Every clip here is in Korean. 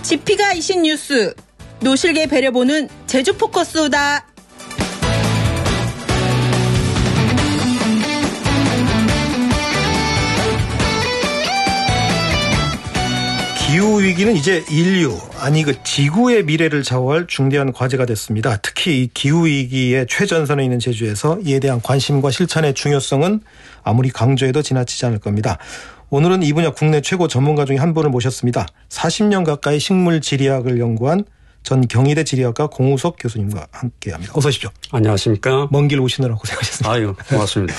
지피가 이신 뉴스, 노실계 배려보는 제주 포커스다. 기후위기는 이제 인류, 아니 지구의 미래를 좌우할 중대한 과제가 됐습니다. 특히 이 기후위기의 최전선에 있는 제주에서 이에 대한 관심과 실천의 중요성은 아무리 강조해도 지나치지 않을 겁니다. 오늘은 이 분야 국내 최고 전문가 중에 한 분을 모셨습니다. 40년 가까이 식물지리학을 연구한 전 경희대 지리학과 공우석 교수님과 함께합니다. 어서 오십시오. 안녕하십니까. 먼 길 오시느라 고생하셨습니다. 아유, 고맙습니다.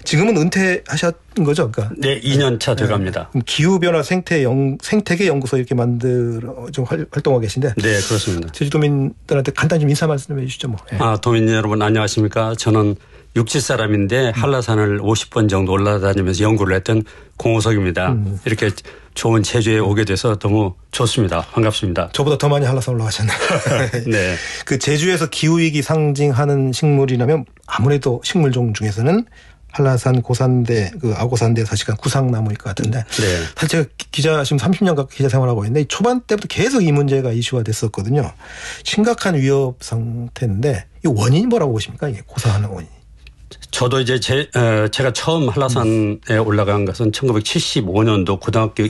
지금은 은퇴하신 거죠? 그러니까 네, 2년 차 돼갑니다. 기후변화 생태계 연구소 이렇게 만들어 좀 활동하고 계신데. 네, 그렇습니다. 제주도민들한테 간단히 좀 인사 말씀해 주시죠. 뭐. 네. 도민 여러분 안녕하십니까. 저는 육지 사람인데 한라산을 50번 정도 올라다니면서 연구를 했던 공우석입니다. 이렇게 좋은 제주에 오게 돼서 너무 좋습니다. 반갑습니다. 저보다 더 많이 한라산 올라가셨네요. 네. 그 제주에서 기후위기 상징하는 식물이라면 아무래도 식물종 중에서는 한라산 고산대, 아고산대 사실은 구상나무일 것 같은데. 네. 사실 제가 지금 30년 가까이 기자 생활하고 있는데 초반 때부터 계속 이 문제가 이슈가 됐었거든요. 심각한 위협 상태인데 이 원인이 뭐라고 보십니까? 이게 고사하는 원인이. 저도 이제 제가 처음 한라산에 올라간 것은 1975년도 고등학교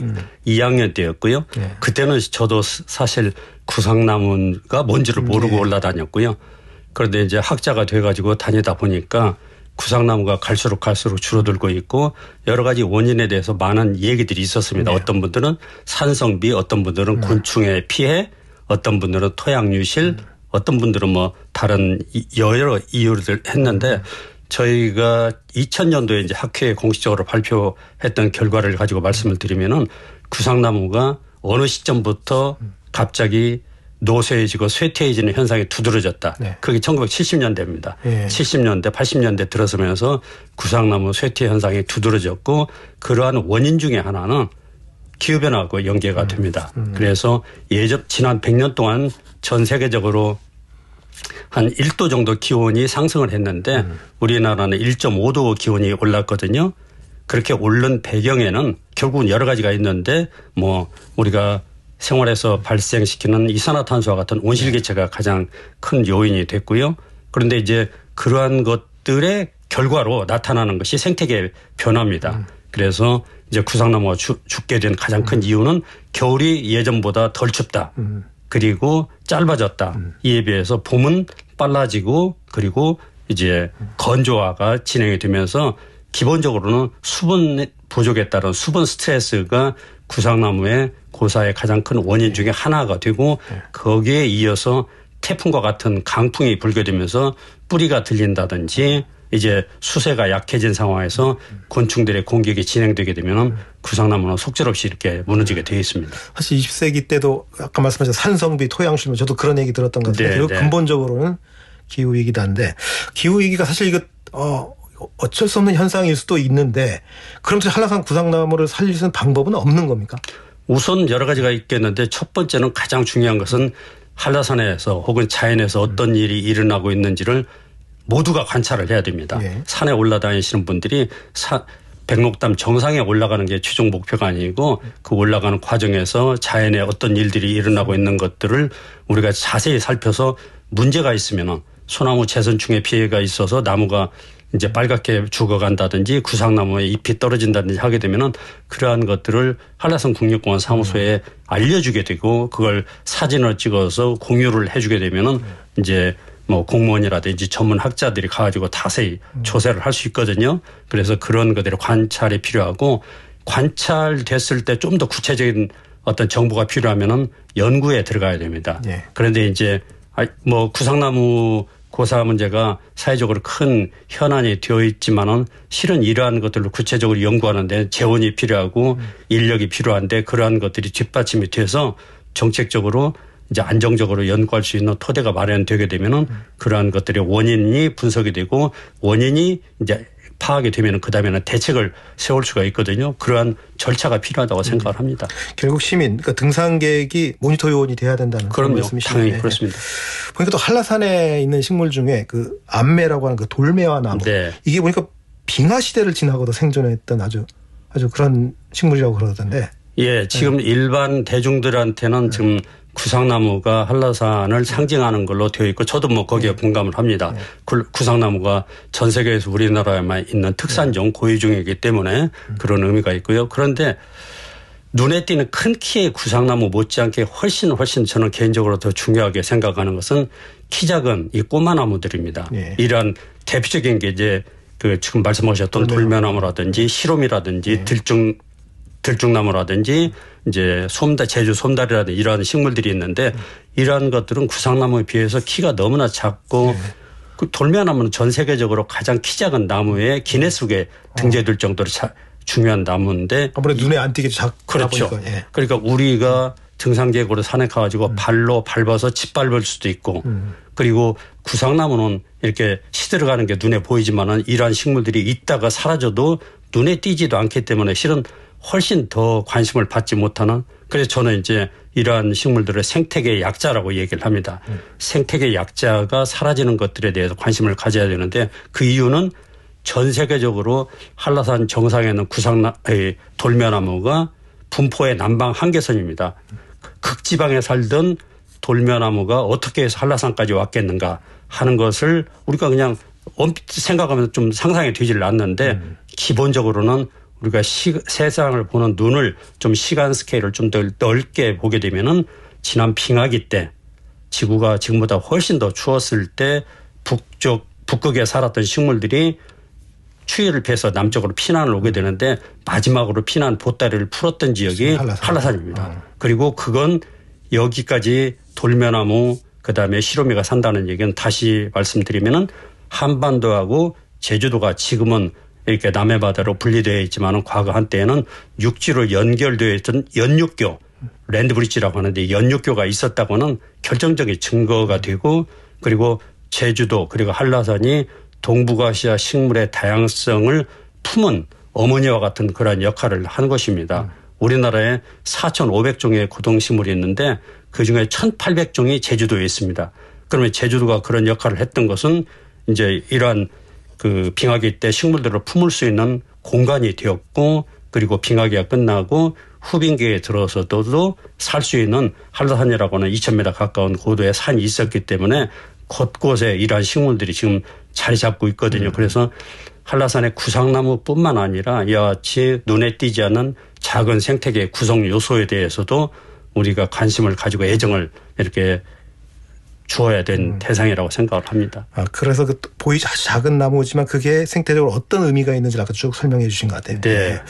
2학년 때였고요. 네. 그때는 저도 사실 구상나무가 뭔지를 모르고 올라다녔고요. 그런데 이제 학자가 돼가지고 다니다 보니까 구상나무가 갈수록 줄어들고 있고 여러 가지 원인에 대해서 많은 얘기들이 있었습니다. 네. 어떤 분들은 산성비, 어떤 분들은 곤충의 피해, 어떤 분들은 토양 유실, 어떤 분들은 뭐 다른 여러 이유를 했는데 저희가 2000년도에 이제 학회에 공식적으로 발표했던 결과를 가지고 말씀을 드리면은 구상나무가 어느 시점부터 갑자기 노쇠해지고 쇠퇴해지는 현상이 두드러졌다. 네. 그게 1970년대입니다. 네. 70년대, 80년대 들어서면서 구상나무 쇠퇴 현상이 두드러졌고 그러한 원인 중에 하나는 기후변화하고 연계가 됩니다. 그래서 지난 100년 동안 전 세계적으로 한 1도 정도 기온이 상승을 했는데 우리나라는 1.5도 기온이 올랐거든요. 그렇게 오른 배경에는 결국은 여러 가지가 있는데 뭐 우리가 생활에서 발생시키는 이산화탄소와 같은 온실개체가 가장 큰 요인이 됐고요. 그런데 이제 그러한 것들의 결과로 나타나는 것이 생태계 변화입니다. 그래서 이제 구상나무가 죽게 된 가장 큰 이유는 겨울이 예전보다 덜 춥다. 그리고 짧아졌다. 이에 비해서 봄은 빨라지고 그리고 이제 건조화가 진행이 되면서 기본적으로는 수분 부족에 따른 수분 스트레스가 구상나무의 고사의 가장 큰 원인 중에 하나가 되고 거기에 이어서 태풍과 같은 강풍이 불게 되면서 뿌리가 들린다든지 이제 수세가 약해진 상황에서 곤충들의 공격이 진행되게 되면 구상나무는 속절없이 이렇게 무너지게 되어 있습니다. 사실 20세기 때도 아까 말씀하신 산성비, 토양실 저도 그런 얘기 들었던 것 같은데 네. 근본적으로는 기후위기다인데 기후위기가 사실 이거 어쩔 수 없는 현상일 수도 있는데 그럼 한라산 구상나무를 살릴 수 있는 방법은 없는 겁니까? 우선 여러 가지가 있겠는데 첫 번째는 가장 중요한 것은 한라산에서 혹은 자연에서 어떤 일이 일어나고 있는지를 모두가 관찰을 해야 됩니다. 네. 산에 올라다니시는 분들이 백록담 정상에 올라가는 게 최종 목표가 아니고 그 올라가는 과정에서 자연에 어떤 일들이 일어나고 있는 것들을 우리가 자세히 살펴서 문제가 있으면은 소나무 재선충의 피해가 있어서 나무가 이제 빨갛게 죽어간다든지 구상나무에 잎이 떨어진다든지 하게 되면은 그러한 것들을 한라산 국립공원 사무소에 알려주게 되고 그걸 사진을 찍어서 공유를 해주게 되면은 이제 뭐 공무원이라든지 전문 학자들이 가가지고 자세히 조사를 할 수 있거든요. 그래서 그런 것들의 관찰이 필요하고 관찰됐을 때 좀 더 구체적인 어떤 정보가 필요하면은 연구에 들어가야 됩니다. 네. 그런데 이제 뭐 구상나무 고사 문제가 사회적으로 큰 현안이 되어 있지만은 실은 이러한 것들을 구체적으로 연구하는데 재원이 필요하고 인력이 필요한데 그러한 것들이 뒷받침이 돼서 정책적으로 이제 안정적으로 연구할 수 있는 토대가 마련되게 되면은 그러한 것들의 원인이 분석이 되고 원인이 이제 파악이 되면은 그다음에는 대책을 세울 수가 있거든요. 그러한 절차가 필요하다고 생각을 합니다. 결국 시민, 그러니까 등산객이 모니터 요원이 돼야 된다는 그런 말씀이시죠. 당연히 그렇습니다. 보니까 또 한라산에 있는 식물 중에 그 암매라고 하는 그 돌매화 나무, 네. 이게 보니까 빙하 시대를 지나고도 생존했던 아주 그런 식물이라고 그러던데. 예, 지금 일반 대중들한테는 지금 구상나무가 한라산을 상징하는 걸로 되어 있고 저도 뭐 거기에 공감을 합니다. 구상나무가 전 세계에서 우리나라에만 있는 특산종 고유종이기 때문에 그런 의미가 있고요. 그런데 눈에 띄는 큰 키의 구상나무 못지않게 훨씬 저는 개인적으로 더 중요하게 생각하는 것은 키 작은 이 꼬마 나무들입니다. 예. 이런 대표적인 게 이제 그 지금 말씀하셨던 돌면나무라든지 시롬이라든지 들쭉나무라든지 이제 제주 솜달이라든지 이러한 식물들이 있는데 이러한 것들은 구상나무에 비해서 키가 너무나 작고 그 돌면나무는 전 세계적으로 가장 키 작은 나무에 기네스북에 등재될 정도로 중요한 나무인데 아무래도 눈에 안 띄게 작다 그렇죠. 보니까. 예. 그러니까 우리가 등산객으로 산에 가가지고 발로 밟아서 짓밟을 수도 있고 그리고 구상나무는 이렇게 시들어가는 게 눈에 보이지만은 이러한 식물들이 있다가 사라져도 눈에 띄지도 않기 때문에 실은 훨씬 더 관심을 받지 못하는 그래서 저는 이제 이러한 식물들을 생태계의 약자라고 얘기를 합니다. 생태계 약자가 사라지는 것들에 대해서 관심을 가져야 되는데 그 이유는 전 세계적으로 한라산 정상에 있는 돌면나무가 분포의 남방 한계선입니다. 극지방에 살던 돌면나무가 어떻게 해서 한라산까지 왔겠는가 하는 것을 우리가 그냥 생각하면 좀 상상이 되질 않는데 기본적으로는 우리가 세상을 보는 눈을 좀 시간 스케일을 좀 더 넓게 보게 되면은 지난 빙하기 때 지구가 지금보다 훨씬 더 추웠을 때 북극에 살았던 식물들이 추위를 피해서 남쪽으로 피난을 오게 되는데 마지막으로 피난 보따리를 풀었던 지역이 한라산입니다. 그리고 그건 여기까지 돌면나무 그다음에 시로미가 산다는 얘기는 다시 말씀드리면은 한반도하고 제주도가 지금은 이렇게 남해바다로 분리되어 있지만 과거 한때에는 육지로 연결되어 있던 연육교 랜드브리지라고 하는데 연육교가 있었다고는 결정적인 증거가 되고 그리고 제주도 그리고 한라산이 동북아시아 식물의 다양성을 품은 어머니와 같은 그런 역할을 한 것입니다. 우리나라에 4,500종의 고동식물이 있는데 그중에 1,800종이 제주도에 있습니다. 그러면 제주도가 그런 역할을 했던 것은 이제 이러한 그 빙하기 때 식물들을 품을 수 있는 공간이 되었고 그리고 빙하기가 끝나고 후빙기에 들어서도 살 수 있는 한라산이라고 하는 2,000m 가까운 고도의 산이 있었기 때문에 곳곳에 이러한 식물들이 지금 자리 잡고 있거든요. 그래서 한라산의 구상나무뿐만 아니라 이와 같이 눈에 띄지 않는 작은 생태계 구성 요소에 대해서도 우리가 관심을 가지고 애정을 이렇게 주어야 된 대상이라고 생각을 합니다. 그래서 그 보이지 아주 작은 나무지만 그게 생태적으로 어떤 의미가 있는지를 아까 쭉 설명해 주신 것 같아요. 네.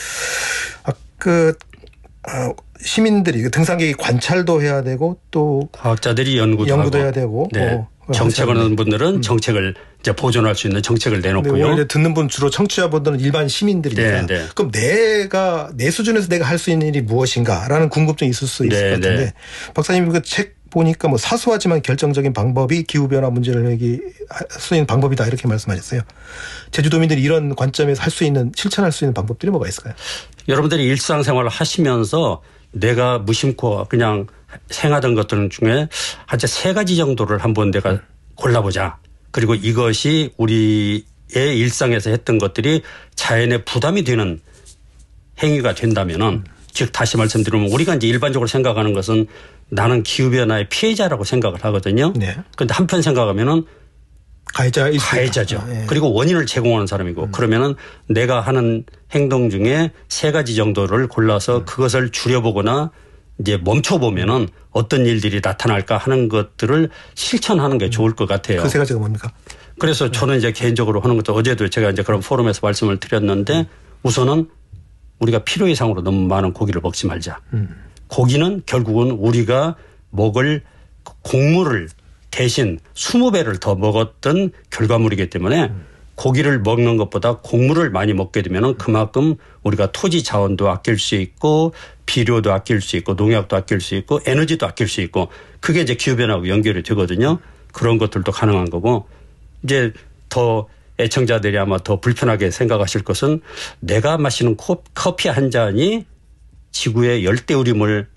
시민들이 등산객이 관찰도 해야 되고 또 과학자들이 연구도 해야 되고 네. 정책하는 분들은 정책을 이제 보존할 수 있는 정책을 내놓고요. 원래 듣는 분 주로 청취자분들은 일반 시민들입니다. 네. 그럼 내 수준에서 내가 할 수 있는 일이 무엇인가라는 궁금증이 있을 수 있을 것 같은데 박사님 그 책 보니까 뭐 사소하지만 결정적인 방법이 기후변화 문제를 해결할 수 있는 방법이다 이렇게 말씀하셨어요. 제주도민들이 이런 관점에서 실천할 수 있는 방법들이 뭐가 있을까요? 여러분들이 일상생활을 하시면서 내가 무심코 그냥 행하던 것들 중에 한 3가지 정도를 한번 내가 골라보자. 그리고 이것이 우리의 일상에서 했던 것들이 자연에 부담이 되는 행위가 된다면은 즉 다시 말씀드리면 우리가 이제 일반적으로 생각하는 것은 나는 기후변화의 피해자라고 생각을 하거든요. 그런데 한편 생각하면은 가해자죠. 네. 그리고 원인을 제공하는 사람이고 그러면은 내가 하는 행동 중에 3가지 정도를 골라서 그것을 줄여보거나 이제 멈춰보면은 어떤 일들이 나타날까 하는 것들을 실천하는 게 좋을 것 같아요. 그 3가지가 뭡니까? 그래서 저는 이제 개인적으로 하는 것도 어제도 제가 이제 그런 포럼에서 말씀을 드렸는데 우선은 우리가 필요 이상으로 너무 많은 고기를 먹지 말자. 고기는 결국은 우리가 먹을 곡물을 대신 20배를 더 먹었던 결과물이기 때문에 고기를 먹는 것보다 곡물을 많이 먹게 되면 그만큼 우리가 토지 자원도 아낄 수 있고 비료도 아낄 수 있고 농약도 아낄 수 있고 에너지도 아낄 수 있고 그게 이제 기후변화하고 연결이 되거든요. 그런 것들도 가능한 거고 이제 더 애청자들이 아마 더 불편하게 생각하실 것은 내가 마시는 커피 한 잔이 지구의 열대우림을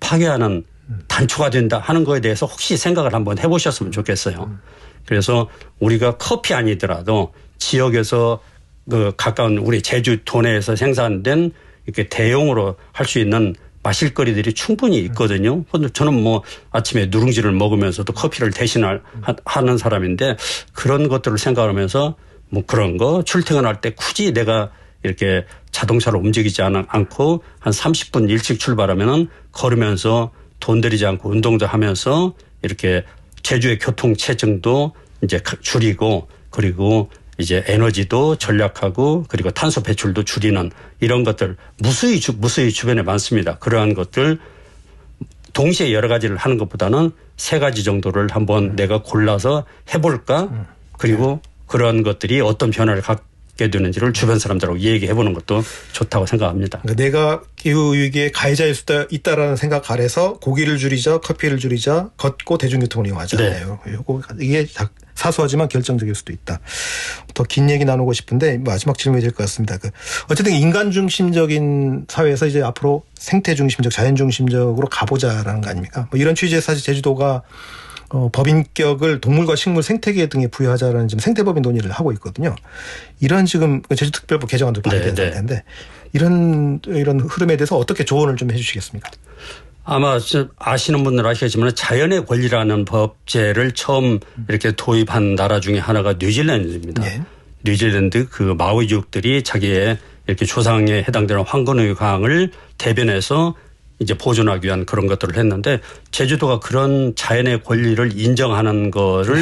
파괴하는 단초가 된다 하는 거에 대해서 혹시 생각을 한번 해보셨으면 좋겠어요. 그래서 우리가 커피 아니더라도 지역에서 그 가까운 우리 제주 도내에서 생산된 이렇게 대용으로 할 수 있는 마실거리들이 충분히 있거든요. 저는 뭐 아침에 누룽지를 먹으면서도 커피를 대신하는 사람인데 그런 것들을 생각하면서 뭐 그런 거 출퇴근할 때 굳이 내가 이렇게 자동차로 움직이지 않고 한 30분 일찍 출발하면은 걸으면서 돈 들이지 않고 운동도 하면서 이렇게 제주의 교통 체증도 이제 줄이고 그리고 이제 에너지도 절약하고 그리고 탄소 배출도 줄이는 이런 것들 무수히 주변에 많습니다. 그러한 것들 동시에 여러 가지를 하는 것보다는 3가지 정도를 한번 내가 골라서 해볼까 그리고 그런 것들이 어떤 변화를 갖게 되는지를 주변 사람들하고 얘기해 보는 것도 좋다고 생각합니다. 그러니까 내가 기후위기에 가해자일 수도 있다라는 생각 아래서 고기를 줄이자 커피를 줄이자 걷고 대중교통을 이용하잖아요. 네. 이게 사소하지만 결정적일 수도 있다. 더 긴 얘기 나누고 싶은데 마지막 질문이 될 것 같습니다. 어쨌든 인간 중심적인 사회에서 이제 앞으로 생태 중심적, 자연 중심적으로 가보자라는 거 아닙니까? 뭐 이런 취지에서 사실 제주도가 법인격을 동물과 식물 생태계 등에 부여하자라는 지금 생태법인 논의를 하고 있거든요. 이런 지금 제주특별법 개정안도 발의된 상태인데 이런 흐름에 대해서 어떻게 조언을 좀 해 주시겠습니까? 아마 아시는 분들 아시겠지만 자연의 권리라는 법제를 처음 이렇게 도입한 나라 중에 하나가 뉴질랜드입니다. 네. 뉴질랜드 그 마오이족들이 자기의 이렇게 조상에 해당되는 황건우의 강을 대변해서 이제 보존하기 위한 그런 것들을 했는데 제주도가 그런 자연의 권리를 인정하는 거를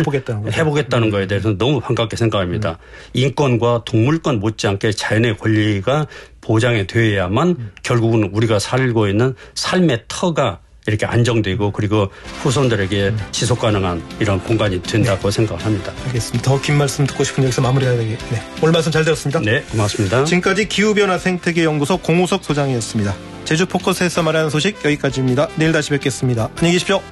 해보겠다는 거에 대해서는 너무 반갑게 생각합니다. 인권과 동물권 못지않게 자연의 권리가 보장이 되어야만 결국은 우리가 살고 있는 삶의 터가 이렇게 안정되고 그리고 후손들에게 지속 가능한 이런 공간이 된다고 생각을 합니다. 알겠습니다. 더 긴 말씀 듣고 싶은 여기서 마무리해야 되겠네요. 오늘 말씀 잘 들었습니다. 네, 고맙습니다. 지금까지 기후변화 생태계연구소 공우석 소장이었습니다. 제주 포커스에서 말하는 소식 여기까지입니다. 내일 다시 뵙겠습니다. 안녕히 계십시오.